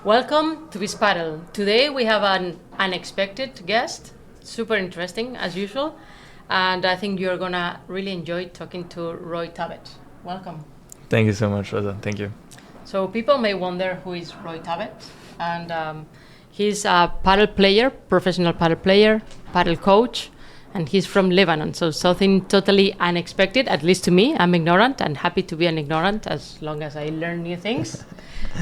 Welcome to this Padel. Today we have an unexpected guest, super interesting as usual, and I think you're gonna really enjoy talking to Roy Tabet. Welcome. Thank you so much, Rosa. Thank you. So people may wonder who is Roy Tabet, and he's a paddle player, professional paddle player, paddle coach, and he's from Lebanon. So something totally unexpected, at least to me. I'm ignorant and happy to be an ignorant as long as I learn new things.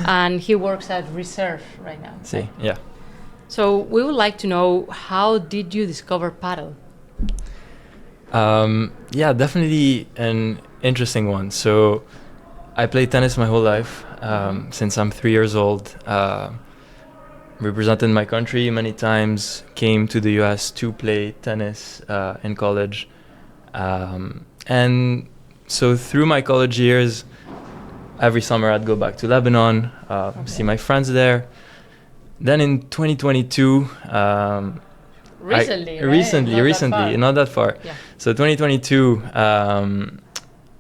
And he works at Reserve right now. See, yeah. So we would like to know, how did you discover paddle? Yeah, definitely an interesting one. So I played tennis my whole life, since I'm 3 years old. Represented my country many times, came to the US to play tennis in college. And so through my college years, every summer I'd go back to Lebanon, see my friends there. Then in 2022, recently, not that far. Yeah. So 2022,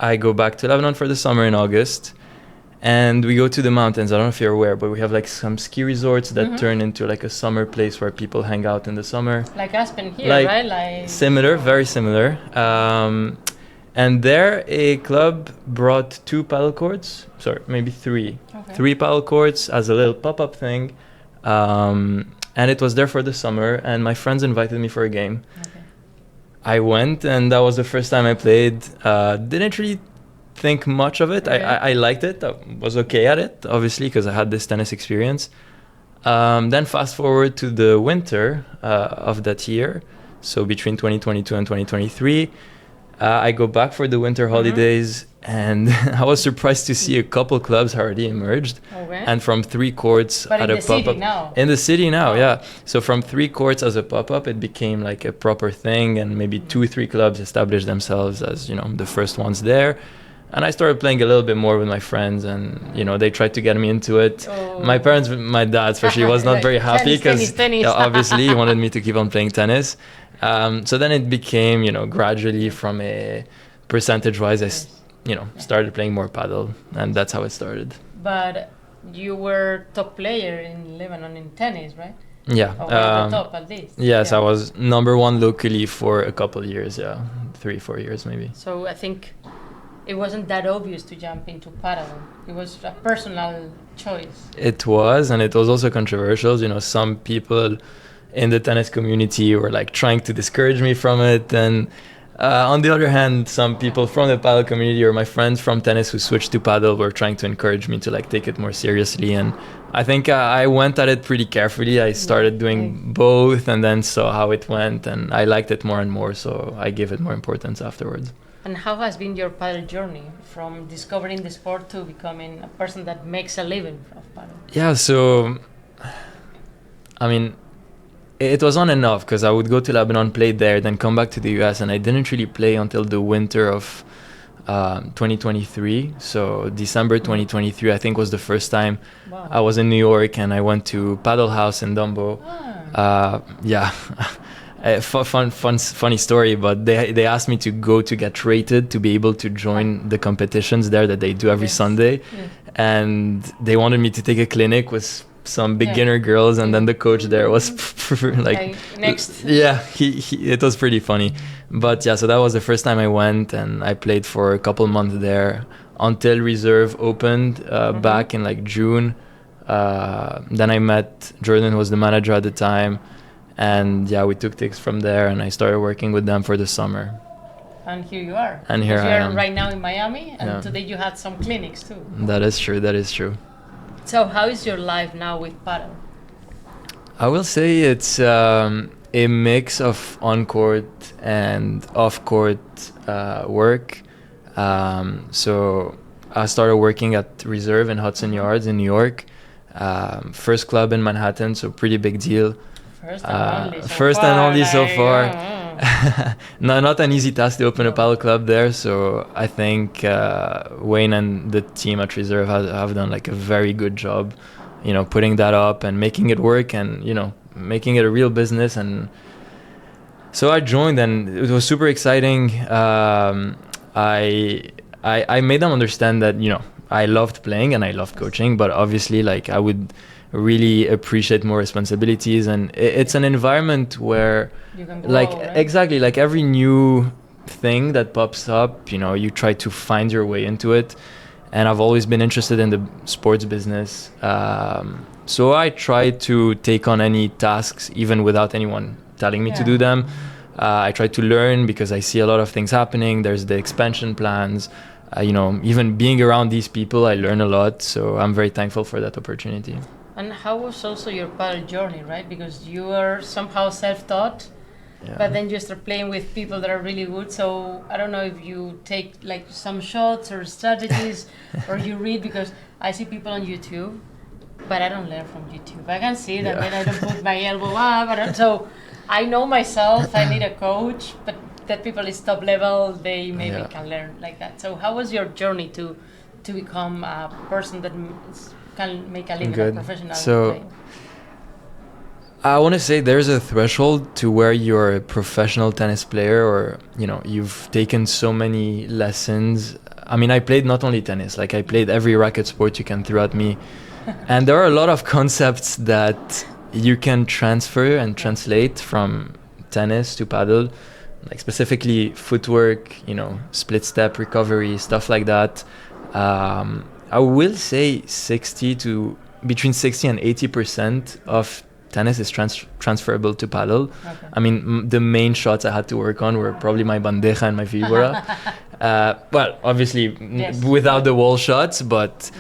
I go back to Lebanon for the summer in August, and we go to the mountains. I don't know if you're aware, but we have like some ski resorts that turn into like a summer place where people hang out in the summer. Like Aspen here, right? Like Similar, very similar. And there, a club brought 2 paddle courts, maybe 3. Okay. 3 paddle courts as a little pop-up thing. And it was there for the summer, and my friends invited me for a game. Okay. I went, and that was the first time I played. Didn't really think much of it. Okay. I liked it. I was okay at it, obviously, because I had this tennis experience. Then fast forward to the winter of that year, so between 2022 and 2023, I go back for the winter holidays, and I was surprised to see a couple clubs already emerged. Okay. And from 3 courts But at in a the pop-up. city now. In the city now, Oh. yeah. So from 3 courts as a pop-up, it became like a proper thing, and maybe 2-3 clubs established themselves as, the first ones there. And I started playing a little bit more with my friends, and they tried to get me into it. Oh. My dad especially was not very happy because Tennis. obviously he wanted me to keep on playing tennis. So then it became, gradually from a percentage-wise, started playing more paddle, and that's how it started. But you were top player in Lebanon in tennis, right? Yeah. Or at the top at least. Yes, Yeah. I was number 1 locally for a couple of years, 3-4 years maybe. So I think it wasn't that obvious to jump into paddle. It was a personal choice. It was, and it was also controversial. Some people in the tennis community were like trying to discourage me from it, and on the other hand, some people from the paddle community or my friends from tennis who switched to paddle were trying to encourage me to like take it more seriously. And I think I went at it pretty carefully. I started doing both, and then saw how it went, and I liked it more and more, so I gave it more importance afterwards. And how has been your paddle journey from discovering the sport to becoming a person that makes a living of paddle? Yeah, so I mean, it was on and off, because I would go to Lebanon, play there, then come back to the US, and I didn't really play until the winter of 2023. So December 2023, I think, was the first time I was in New York, and I went to Paddle House in Dumbo. Yeah. Funny story, but they asked me to go to get rated to be able to join the competitions there that they do every Sunday. Yes. And they wanted me to take a clinic with some beginner girls, and then the coach there was like next. Yeah, it was pretty funny. But yeah, so that was the first time I went, and I played for a couple months there until Reserve opened back in like June. Then I met Jordan, who was the manager at the time. And yeah, we took things from there, and I started working with them for the summer. And here you are. And here Because I you're am. right now in Miami, and Yeah. today you had some clinics too. That is true. So how is your life now with paddle? I will say it's a mix of on-court and off-court work. So I started working at Reserve in Hudson Yards in New York. First club in Manhattan, so pretty big deal. First and only so far. No, not an easy task to open a paddle club there. So I think Wayne and the team at Reserve have done like a very good job, putting that up and making it work, and making it a real business. And so I joined, and it was super exciting. I made them understand that I loved playing and I loved coaching, but obviously like I would really appreciate more responsibilities, and it's an environment where You can grow, like right? exactly like every new thing that pops up, you try to find your way into it. And I've always been interested in the sports business, so I try to take on any tasks even without anyone telling me to do them. I try to learn because I see a lot of things happening. There's the expansion plans. Even being around these people, I learn a lot. So I'm very thankful for that opportunity. And how was also your paddle journey, right? Because you are somehow self-taught, but then you start playing with people that are really good. So I don't know if you take like some shots or strategies, or you read, because I see people on YouTube, but I don't learn from YouTube. I can see it, and then I don't put my elbow up. So I know myself, I need a coach, but that people is top level, they maybe can learn like that. So how was your journey to become a person that can make a living, a professional player? I want to say there's a threshold to where you're a professional tennis player, or you've taken so many lessons. I mean, I played not only tennis, like I played every racket sport you can throw at me. And there are a lot of concepts that you can transfer and translate from tennis to paddle, like specifically footwork, split step recovery, stuff like that. I will say between 60 and 80% of tennis is transferable to paddle. Okay. I mean, the main shots I had to work on were probably my bandeja and my figura. Well, obviously without the wall shots, but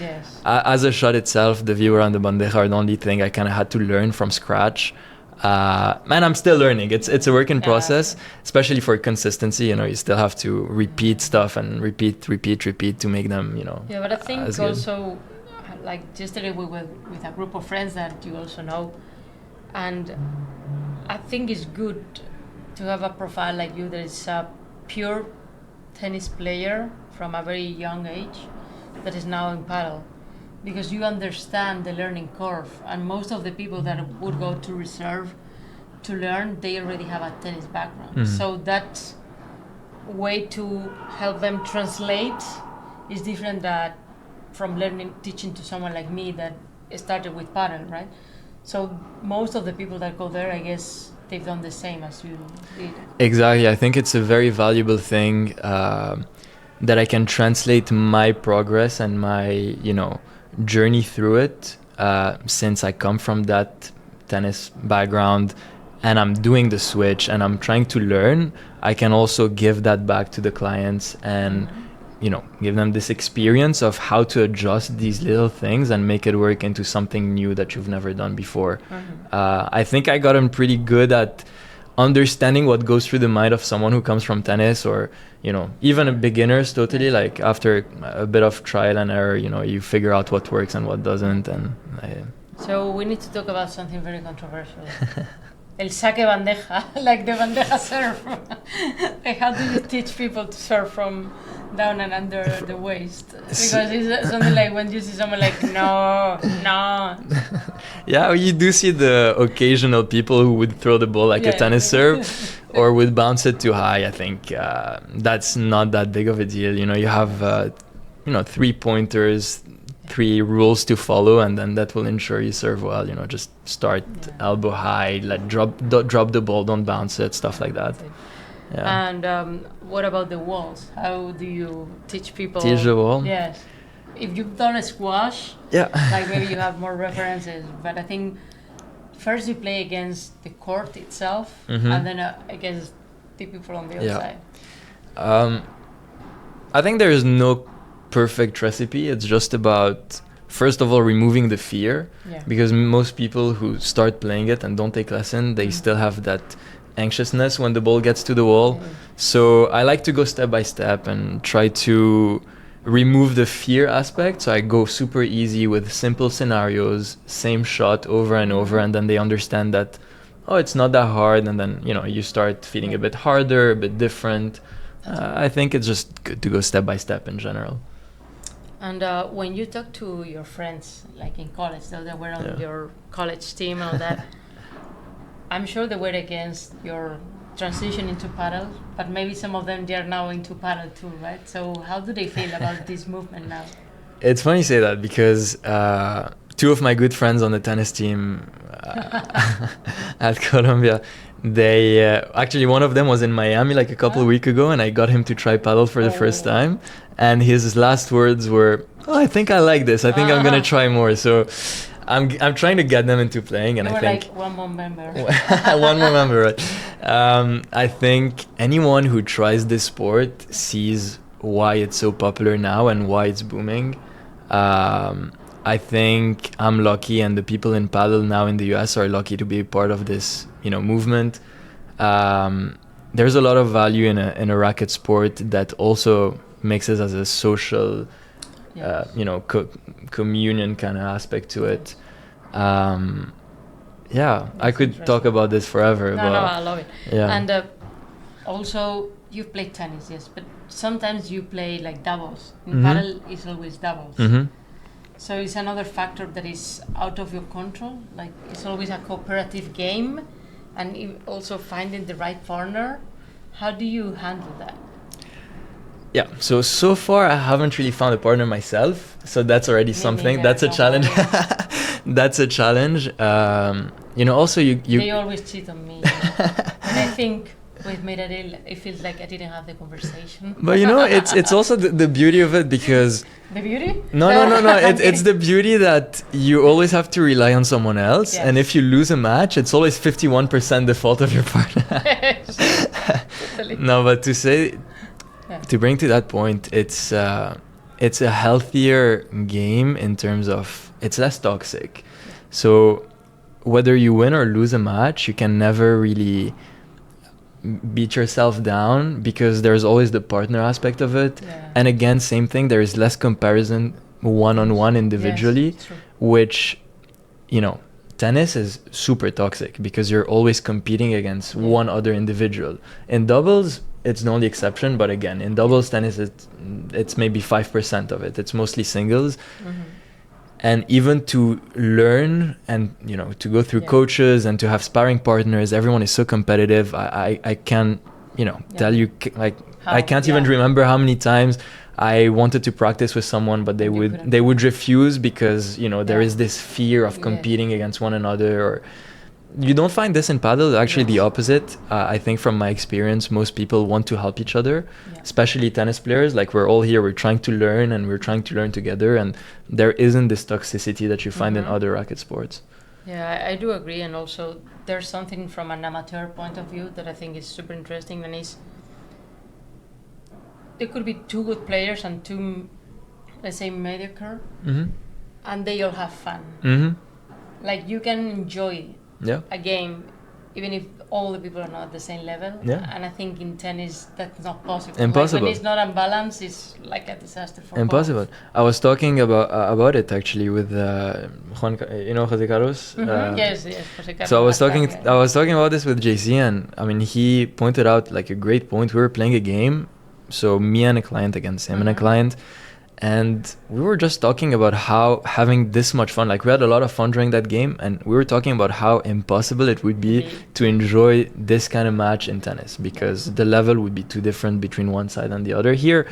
as a shot itself, the figura and the bandeja are the only thing I kind of had to learn from scratch. And I'm still learning. It's a work in process, especially for consistency. You still have to repeat stuff and repeat to make them, Yeah, but I think also, like yesterday we were with a group of friends that you also know, and I think it's good to have a profile like you that is a pure tennis player from a very young age that is now in paddle, because you understand the learning curve, and most of the people that would go to reserve to learn, they already have a tennis background. Mm-hmm. So that way to help them translate is different that from teaching to someone like me that started with paddle, right? So most of the people that go there, I guess they've done the same as you did. Exactly. I think it's a very valuable thing that I can translate my progress and my, journey through it, since I come from that tennis background and I'm doing the switch and I'm trying to learn. I can also give that back to the clients and give them this experience of how to adjust these little things and make it work into something new that you've never done before. I think I gotten pretty good at understanding what goes through the mind of someone who comes from tennis, or even a beginners. Totally, like after a bit of trial and error, you figure out what works and what doesn't. And so we need to talk about something very controversial. El saque bandeja, like the bandeja serve. Like, how do you teach people to serve from down and under the waist? Because it's something like when you see someone like, no. Yeah, you do see the occasional people who would throw the ball like a tennis serve or would bounce it too high. I think that's not that big of a deal. You have 3 pointers, 3 rules to follow, and then that will ensure you serve well. Just start elbow high, like drop the ball, don't bounce it, stuff like that. Yeah. And what about the walls? How do you teach people? Teach the wall? Yes. If you've done a squash, like maybe you have more references. But I think first you play against the court itself, and then against the people on the outside. I think there is no perfect recipe. It's just about, first of all, removing the fear, because most people who start playing it and don't take lesson, they still have that anxiousness when the ball gets to the wall. So I like to go step by step and try to remove the fear aspect. So I go super easy with simple scenarios, same shot over and over, and then they understand that, it's not that hard, and then you start feeling a bit harder, a bit different. I think it's just good to go step by step in general. And when you talk to your friends, like in college, that were on your college team and all that, I'm sure they were against your transition into paddle, but maybe some of them, they are now into paddle too, right? So how do they feel about this movement now? It's funny you say that, because two of my good friends on the tennis team at Columbia, they actually one of them was in Miami like a couple of weeks ago, and I got him to try paddle for the first time, and his last words were, "Oh, I think I like this. I think I'm gonna try more." So I'm trying to get them into playing, and I think like one more member. one more member, right? I think anyone who tries this sport sees why it's so popular now and why it's booming. I think I'm lucky, and the people in Padel now in the US are lucky to be a part of this, movement. There's a lot of value in a racket sport that also mixes as a social, communion kind of aspect to it. I could talk about this forever. No, I love it. Yeah. And also, you've played tennis, yes, but sometimes you play like doubles. In Padel, it's always doubles. Mm-hmm. So it's another factor that is out of your control. Like, it's always a cooperative game, and also finding the right partner. How do you handle that? Yeah. So far I haven't really found a partner myself. So that's already something. That's a challenge. That's a challenge. Also you. They always cheat on me. And I think with Miradil, it feels like I didn't have the conversation. But it's also the beauty of it, because the beauty? No. It's the beauty that you always have to rely on someone else, and if you lose a match, it's always 51% the fault of your partner. Totally. No, but to bring to that point, it's a healthier game in terms of it's less toxic. So whether you win or lose a match, you can never really beat yourself down, because there's always the partner aspect of it. And again, same thing, there is less comparison one-on-one individually, which tennis is super toxic because you're always competing against one other individual. In doubles, it's the only exception, but again, in doubles tennis, it's maybe 5% of it. It's mostly singles. And even to learn and to go through coaches and to have sparring partners, everyone is so competitive. I can tell you, like, I can't even remember how many times I wanted to practice with someone, but they would refuse because there is this fear of competing against one another. Or you don't find this in Padel. Actually, the opposite. I think from my experience, most people want to help each other, especially tennis players. Like, we're all here, we're trying to learn, and we're trying to learn together. And there isn't this toxicity that you find in other racket sports. Yeah, I do agree. And also, there's something from an amateur point of view that I think is super interesting, and is there could be two good players and two, let's say, mediocre, and they all have fun. Like, you can enjoy a game even if all the people are not at the same level. And I think in tennis that's not possible. Impossible. Like, when it's not unbalanced, it's like a disaster for Impossible. both. I was talking about it actually with Juan, Jose Carlos. Yes, Jose Carlos. So I was talking about this with JC, and I mean, he pointed out like a great point. We were playing a game, so me and a client against him and a client, and we were just talking about how having this much fun, like we had a lot of fun during that game, and we were talking about how impossible it would be to enjoy this kind of match in tennis, because the level would be too different between one side and the other. Here,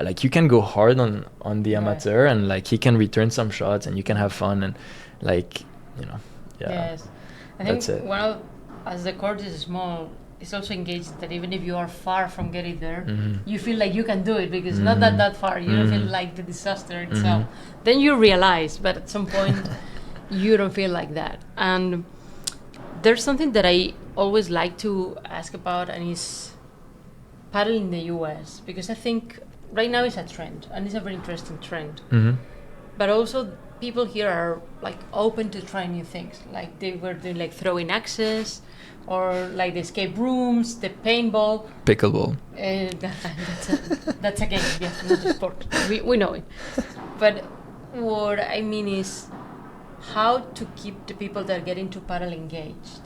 like, you can go hard on the amateur, and like he can return some shots and you can have fun, and like, Yes, I think as the court is small, it's also engaged that even if you are far from getting there, you feel like you can do it, because not that far. You don't feel like the disaster itself. Then you realize, but at some point, you don't feel like that. And there's something that I always like to ask about, and is Padel in the US, because I think right now it's a trend, and it's a very interesting trend. But also, people here are like open to try new things. Like, they were doing like throwing axes, or like the escape rooms, the paintball. Pickleball. That's a game, yes, not a sport. We know it. But what I mean is how to keep the people that get into Padel engaged.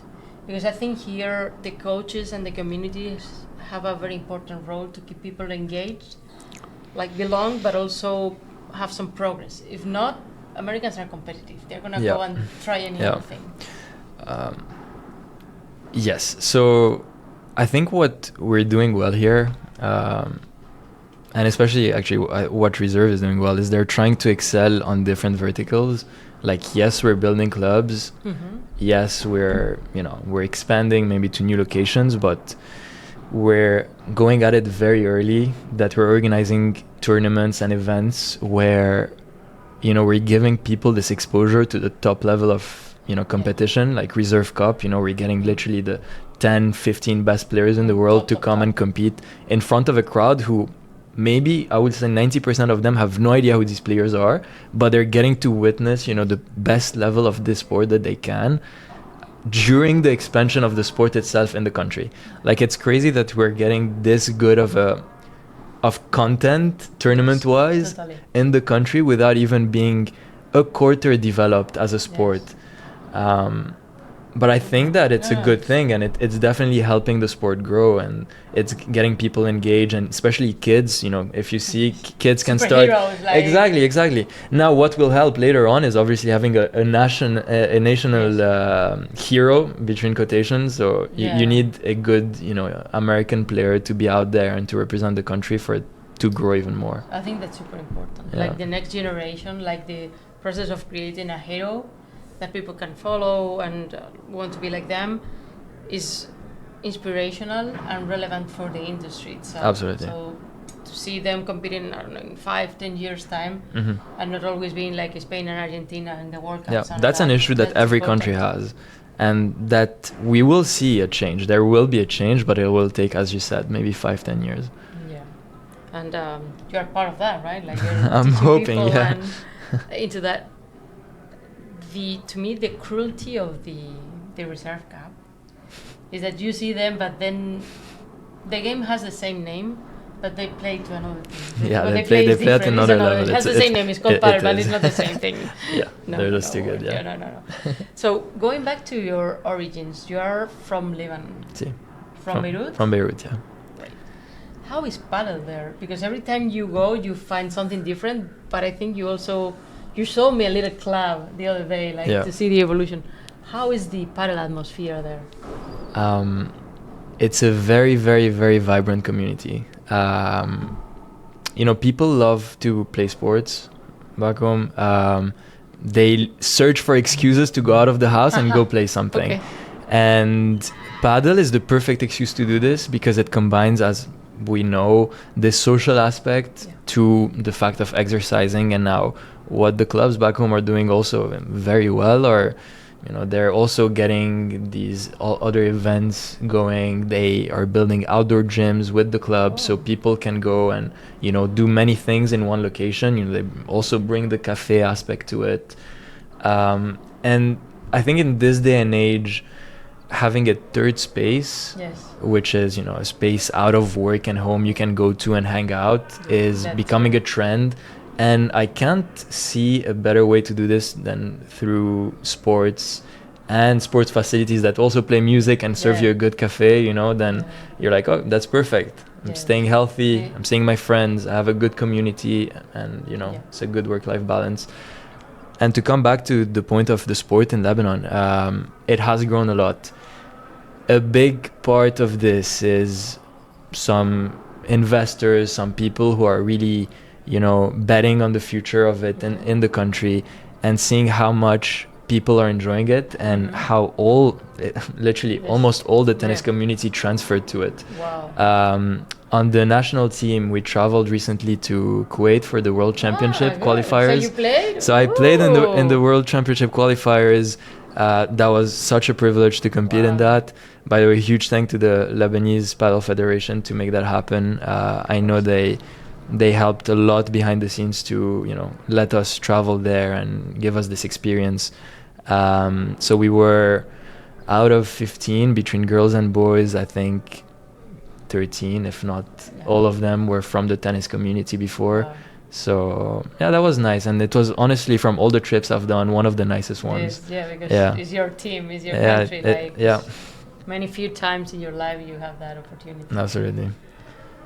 Because I think here the coaches and the communities have a very important role to keep people engaged, like belong, but also have some progress. If not, Americans are competitive. They're going to go and try any other thing. Yes. So I think what we're doing well here, and especially actually what Reserve is doing well, is they're trying to excel on different verticals. Like, yes, we're building clubs. Yes, we're expanding maybe to new locations, but we're going at it very early, that we're organizing tournaments and events where, we're giving people this exposure to the top level of, competition, like Reserve Cup. We're getting literally the 10, 15 best players in the world to come and compete in front of a crowd who maybe, I would say 90% of them have no idea who these players are, but they're getting to witness, the best level of this sport that they can during the expansion of the sport itself in the country. Like, it's crazy that we're getting this good of content tournament-wise in the country without even being a quarter developed as a sport. But I think that it's a good thing, and it's definitely helping the sport grow, and it's getting people engaged, and especially kids. If you see kids can start exactly. Now, what will help later on is obviously having a national hero between quotations. So you need a good American player to be out there and to represent the country for it to grow even more. I think that's super important. Like the next generation, like the process of creating a hero that people can follow and want to be like them is inspirational and relevant for the industry itself. Absolutely. So to see them competing, I don't know, in 5-10 years time, and not always being like Spain and Argentina in the World Cups. Yeah, that's an issue that every country has, and that we will see a change. There will be a change, but it will take, as you said, maybe 5-10 years. Yeah, and you're part of that, right? Like you're I'm hoping, and into that. To me, the cruelty of the Reserve Cup is that you see them, but then the game has the same name, but they play to another thing. Yeah, they play at another level. It has the same name. It's called Padel, but it's not the same thing. They're just too good. Yeah. No. So going back to your origins, you are from Lebanon. Sí. From Beirut. From Beirut, yeah. Right. How is Padel there? Because every time you go, you find something different. But I think you showed me a little club the other day, to see the evolution. How is the Padel atmosphere there? It's a very, very, very vibrant community. People love to play sports back home. They search for excuses to go out of the house and go play something. Okay. And Padel is the perfect excuse to do this because it combines, as we know, this social aspect to the fact of exercising, and now what the clubs back home are doing also very well, or they're also getting these other events going. They are building outdoor gyms with the club, so people can go and do many things in one location. They also bring the cafe aspect to it, and I think in this day and age, having a third space, which is a space out of work and home you can go to and hang out, is becoming a trend. And I can't see a better way to do this than through sports and sports facilities that also play music and serve you a good cafe, then you're like, oh, that's perfect. I'm staying healthy, I'm seeing my friends, I have a good community, and it's a good work-life balance. And to come back to the point of the sport in Lebanon, it has grown a lot. A big part of this is some investors, some people who are really betting on the future of it in the country, and seeing how much people are enjoying it, and how almost all the tennis community transferred to it. Wow. On the national team, we traveled recently to Kuwait for the World Championship qualifiers. So you played? So I played in the World Championship qualifiers. That was such a privilege to compete in that. By the way, huge thank to the Lebanese Padel Federation to make that happen. I know they helped a lot behind the scenes to let us travel there and give us this experience. So we were out of 15 between girls and boys, I think 13, if not all of them were from the tennis community before. Wow. So that was nice, and it was honestly, from all the trips I've done, one of the nicest ones. Because it's your team, it's your country. Many few times in your life you have that opportunity. Absolutely.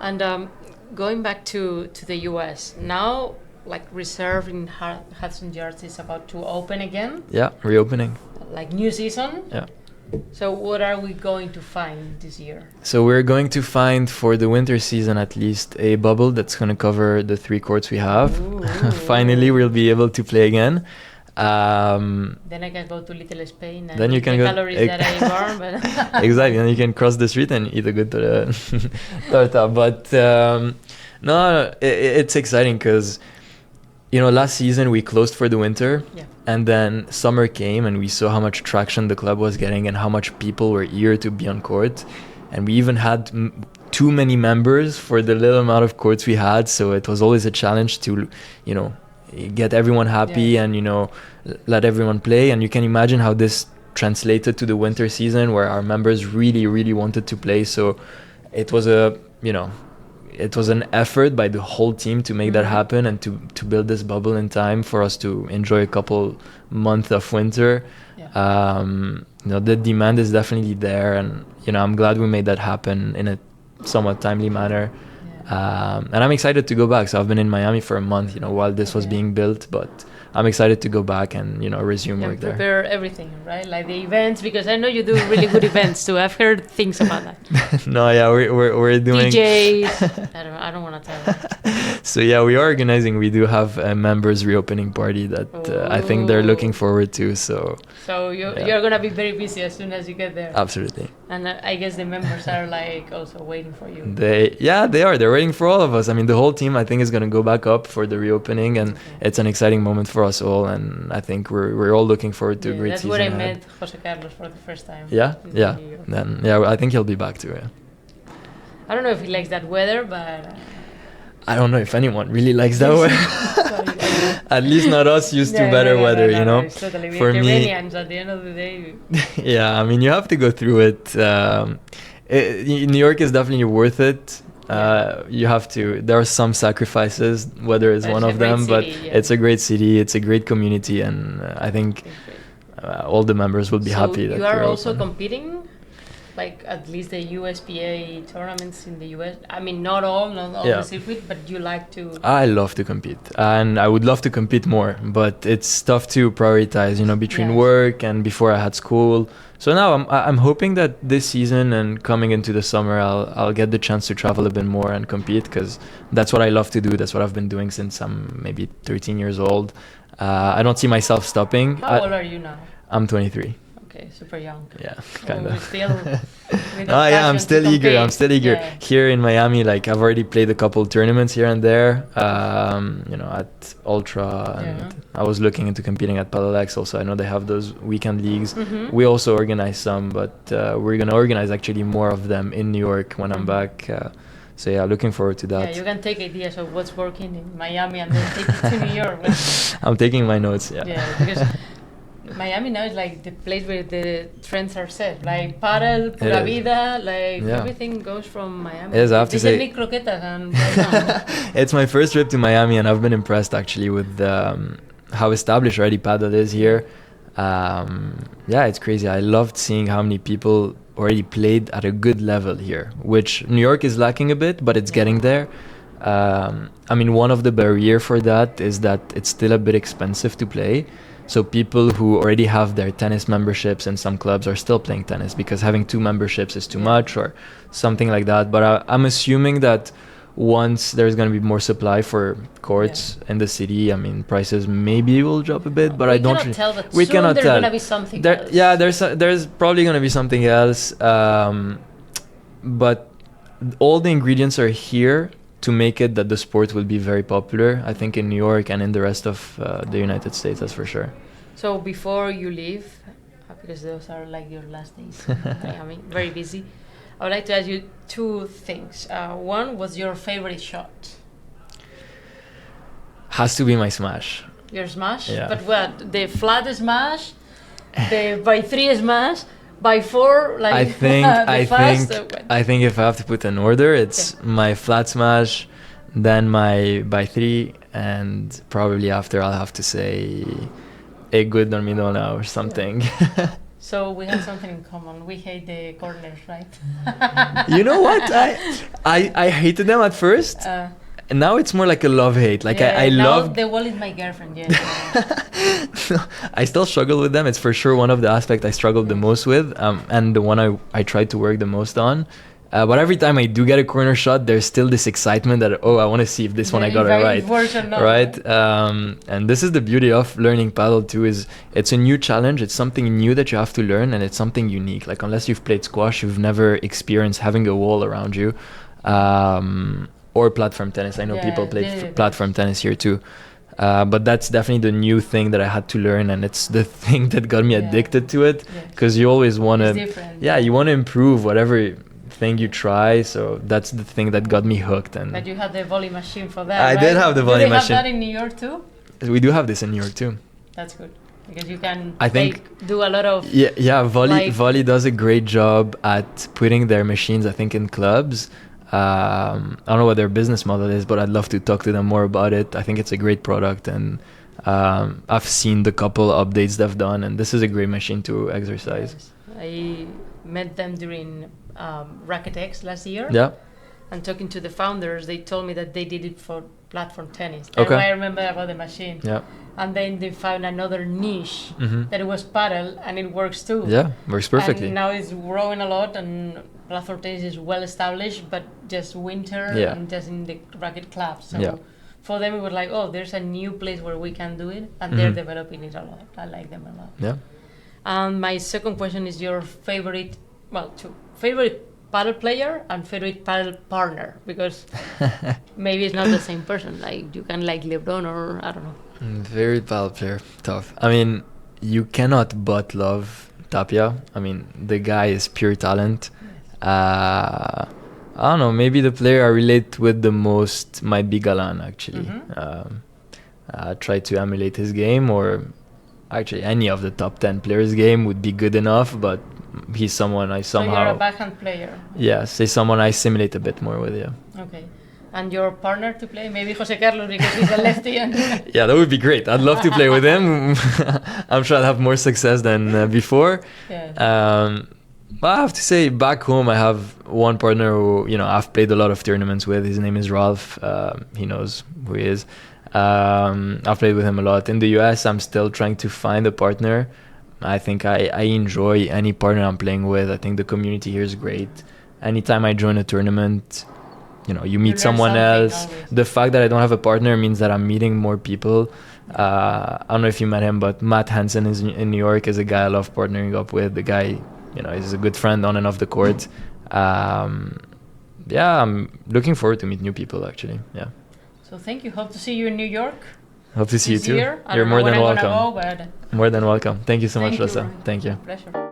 And going back to the US now, like Reserve in Hudson Yards is about to open again. Yeah, reopening. Like new season. Yeah. So what are we going to find this year? So we're going to find, for the winter season at least, a bubble that's going to cover the 3 courts we have. Finally, we'll be able to play again. Then I can go to Little Spain and Then you eat can the go- calories that I burn. But Exactly, and you can cross the street and eat a good torta. But no, it's exciting because last season we closed for the winter, Yeah. and then summer came and we saw how much traction the club was getting and how much people were eager to be on court, and we even had too many members for the little amount of courts we had, so it was always a challenge to get everyone happy Yeah. and let everyone play. And you can imagine how this translated to the winter season where our members really, really wanted to play. So it was it was an effort by the whole team to make that Mhm. happen and to build this bubble in time for us to enjoy a couple months of winter. Yeah. The demand is definitely there, and I'm glad we made that happen in a somewhat timely manner. Yeah. And I'm excited to go back. So I've been in Miami for a month, while this was Okay. being built, but I'm excited to go back and resume And work there. prepare everything, right? Like the events, because I know you do really good events too. I've heard things about that. No, yeah, we're doing DJs. I don't want to tell that. So yeah, we are organizing. We do have a members reopening party that I think they're looking Oh. forward to. So So you're gonna be very busy as soon as you get there. absolutely, And I guess the members are like also waiting for you. they are. They're waiting for all of us. I mean, the whole team I think is gonna go back up for the reopening, and it's an exciting moment for us all. And I think we're all looking forward to a great that's season where I ahead. met Jose Carlos for the first time. Yeah, in yeah. New York. Then I think he'll be back too. Yeah. I don't know if he likes that weather, but I don't know if anyone really likes that weather. At least not us used to better weather, It's totally For we're me, Canadians at the end of the day. yeah, I mean, you have to go through it. New York is definitely worth it. You have to. There are some sacrifices, weather is But one it's a of them, great but city, yeah. it's a great city. It's a great community, and I think all the members will be So happy that you are you're also open. competing, like at least the USPA tournaments in the US. I mean, not all Yeah. the circuit, but you like to. I love to compete, and I would love to compete more, but it's tough to prioritize, between Yes. work and before I had school. So now I'm hoping that this season and coming into the summer, I'll get the chance to travel a bit more and compete, because that's what I love to do. That's what I've been doing since I'm maybe 13 years old. I don't see myself stopping. How old are you now? I'm 23. Okay, super young. Yeah, So kind we're of. still. with the Oh yeah, I'm passion to still eager. I'm compete. still eager. Yeah. Here in Miami, like I've already played a couple tournaments here and there. At Ultra, and Yeah. I was looking into competing at Padel also. I know they have those weekend leagues. Mhm. We also organize some, but we're gonna organize actually more of them in New York when I'm Mhm. back. So yeah, looking forward to that. Yeah, you can take ideas of what's working in Miami and then take it to New York. I'm taking my notes. Yeah. Yeah, because Miami now is like the place where the trends are set. Like Padel, Pura is. Vida, like Yeah. everything goes from Miami. It is, I have to They say- make croquetas and right It's my first trip to Miami, and I've been impressed actually with how established already Padel is here. Yeah, it's crazy. I loved seeing how many people already played at a good level here, which New York is lacking a bit, but it's Yeah. getting there. I mean, one of the barrier for that is that it's still a bit expensive to play. So people who already have their tennis memberships in some clubs are still playing tennis because having 2 memberships is too much or something like that. But I'm assuming that once there's going to be more supply for courts in the city, I mean, prices maybe will drop a bit, but I don't. We cannot tell, but we soon cannot there's tell. gonna be something There, else. yeah, there's probably going to be something else. But all the ingredients are here to make it that the sport will be very popular, I think, in New York and in the rest of the United States, that's for sure. So before you leave, because those are like your last days in Miami, very busy, I would like to ask you 2 things. One was your favorite shot. Has to be my smash. Your smash? Yeah. But what? The flat smash? The by 3 smash? By 4? Like I think the fast? What? I think if I have to put an order, it's my flat smash, then my by 3, and probably after I'll have to say a good dormidona or something. So we have something in common. We hate the corners, right? You know what? I hated them at first, and now it's more like a love-hate. Like I now love. the wall is my girlfriend. Yeah. I still struggle with them. It's for sure one of the aspects I struggled the most with, and the one I tried to work the most on. But every time I do get a corner shot, there's still this excitement that, oh, I want to see if this one I got it right. Right? And this is the beauty of learning paddle too, is it's a new challenge. It's something new that you have to learn, and it's something unique. Like, unless you've played squash, you've never experienced having a wall around you. Or platform tennis. I know people play platform tennis here too. But that's definitely the new thing that I had to learn, and it's the thing that got me addicted to it, because you always want to, you want to improve whatever thing you try. So that's the thing that got me hooked. And but you had the volley machine for that. I did have the volley machine. Do they have that in New York too? We do have this in New York too. That's good, because you can do a lot of volley does a great job at putting their machines, I think, in clubs. I don't know what their business model is, but I'd love to talk to them more about it. I think it's a great product, and I've seen the couple updates they've done, and this is a great machine to exercise. Yes. I met them during Racket X last year. Yeah. And talking to the founders, they told me that they did it for platform tennis. Okay. That's why I remember about the machine. Yeah. And then they found another niche that it was paddle, and it works too. Yeah, works perfectly. And now it's growing a lot, and platform tennis is well established, but just winter and just in the racket club. So for them, it was like, oh, there's a new place where we can do it, and they're developing it a lot. I like them a lot. Yeah. And my second question is your favorite paddle player and favorite paddle partner, because maybe it's not the same person. Like, you can like LeBron or I don't know. Favorite paddle player, tough. I mean, you cannot but love Tapia. I mean, the guy is pure talent. I don't know, maybe the player I relate with the most might be Galan, actually. I try to emulate his game, or actually any of the top 10 players' game would be good enough, but he's someone I somehow... So you're a backhand player? Yes, he's someone I simulate a bit more with, Okay. And your partner to play? Maybe Jose Carlos, because he's a lefty. And yeah, that would be great. I'd love to play with him. I'm sure I'll have more success than before. But I have to say, back home, I have one partner who, I've played a lot of tournaments with. His name is Ralph. He knows who he is. I've played with him a lot. In the US, I'm still trying to find a partner. I think I enjoy any partner I'm playing with. I think the community here is great. Anytime I join a tournament, you meet someone else. Always. The fact that I don't have a partner means that I'm meeting more people. I don't know if you met him, but Matt Hansen is in New York, is a guy I love partnering up with. The guy, is a good friend on and off the court. I'm looking forward to meet new people, actually. Yeah. So thank you. Hope to see you in New York. Hope to see you too. You're more than welcome. Go, more than welcome. Thank you so much, Rosa. Thank you. Pleasure.